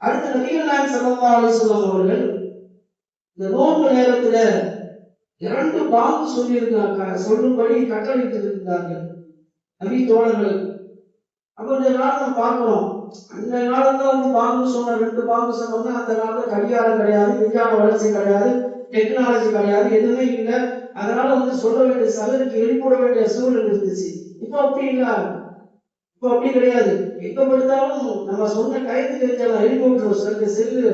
அடுத்த நபிகள் நாயகம் ஸல்லல்லாஹு அலைஹி வஸல்லம் அவர்கள் இந்த நோன்பு நேரத்துல 2 பாங்கு சொல்லும்படி கட்டளையிட்டு இருக்கிறார்கள் நபி தோழர்கள். அப்ப இந்த நாள் நம்ம பார்க்கிறோம், அந்த காலத்துல பாங்கு சொன்ன 2 பாங்கு சொன்னோம்னா அந்த காலத்துல கடிகாரம் கிடையாது, விஞ்ஞான வளர்ச்சி கிடையாது, டெக்னாலஜி கிடையாது, எதுவுமே இல்லை. அதனால சொல்ல வேண்டிய சகலுக்கு எழுப்பிட வேண்டிய சூழல் இருந்துச்சு. இப்ப அப்படி இல்ல, இப்ப அப்படி கிடையாது. எங்க படுத்தாலும் நம்ம சொன்ன டயத்துக்கு எழுப்பி விட்டுரும். சில செல்லு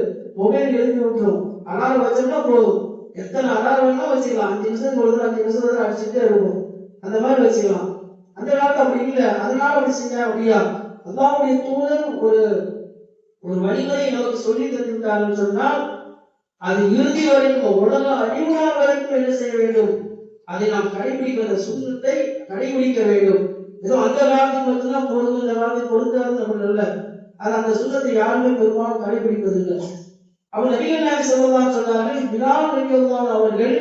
மொபைல் எழுப்பி விட்டுரும். அலாரம் வச்சோம்னா போதும். எத்தனை அலாரம் வேணா வச்சுக்கலாம். 5 நிமிஷம் பொழுது 5 நிமிஷம் அடிச்சுட்டே இருக்கும். அந்த மாதிரி வச்சுக்கலாம். அந்த காலத்துல அப்படி இல்லை. அதனால அப்படி செஞ்சா அப்படியா? அல்லாஹ்வுடைய தூதர் ஒரு வழிமுறை நமக்கு சொல்லி தந்திருக்காருன்னு சொன்னால் அது இறுதி வரைக்கும், உலக அழிவு நாள் வரைக்கும் என்ன செய்ய வேண்டும்? அதை நாம் கடைபிடிக்கிற சுண்ணத்தை கடைபிடிக்க வேண்டும். ஏதோ அந்த காலத்துக்கு மட்டும்தான் பொருந்தும், இந்த காலத்துக்கு பொருந்தாது அப்படி அல்ல. அது அந்த சுண்ணத்தை யாருமே பெரும்பாலும் கடைபிடிப்பதில்லை. அவர் நபிகள் நாயகம் ஸல்லல்லாஹு அலைஹி சொன்னார்கள், பிலால் ரலியல்லாஹு அவர்கள்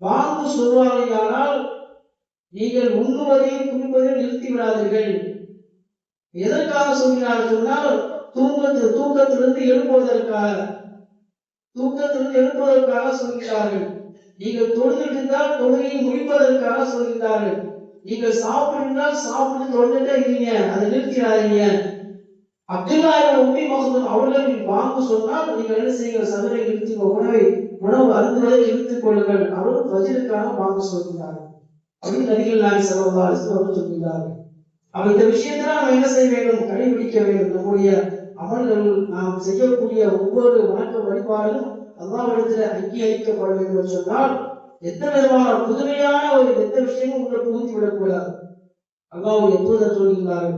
பாங்கு சொல்வார்களானால் நீங்கள் உண்ணுவதையும் குடிப்பதையும் நிறுத்தி விடாதீர்கள். எதற்காக சொல்கிறார்கள் சொன்னால் தூக்கத்திலிருந்து எழுப்புவதற்காக சொல்கிறார்கள். நீங்கள் தொழுதுட்டு இருந்தால் தொழுகையை முடிப்பதற்காக சொல்கிறார்கள். நீங்கள் சாப்பிட்டால் சாப்பிட்டு தொழுதுட்டே இருக்கீங்க, அதை நிறுத்திடாதீங்க. அப்துல்லா இப்னு உம்மி மக்தூம் அவர்கள் வாங்க சொன்னால் நீங்கள் என்ன செய்யுங்க? சதரை நிறுத்தி உணவு அருந்துவதை நிறுத்திக் கொள்ளுங்கள். அவர்கள் ஃபஜ்ருக்காக வாங்க சொல்கிறார்கள். அப்படின்னு நபிகள் நாயகம் ஸல்லல்லாஹு அலைஹி வஸல்லம் சொல்கிறார்கள். அப்ப இந்த விஷயத்துல நாம் என்ன செய்ய வேண்டும்? கடைபிடிக்க வேண்டும். நம்முடைய அமல்கள், நாம் செய்யக்கூடிய ஒவ்வொரு வணக்க வழிபாடும் அல்லாஹ்விடத்தில் அங்கீகரிக்கப்பட வேண்டும் என்று சொன்னால் எந்த விதமான புதுமையான எந்த விஷயமும் உங்களை புகுத்தி விடக்கூடாது. அல்லாஹ்வுடைய தூதர் சொல்கிறார்கள்,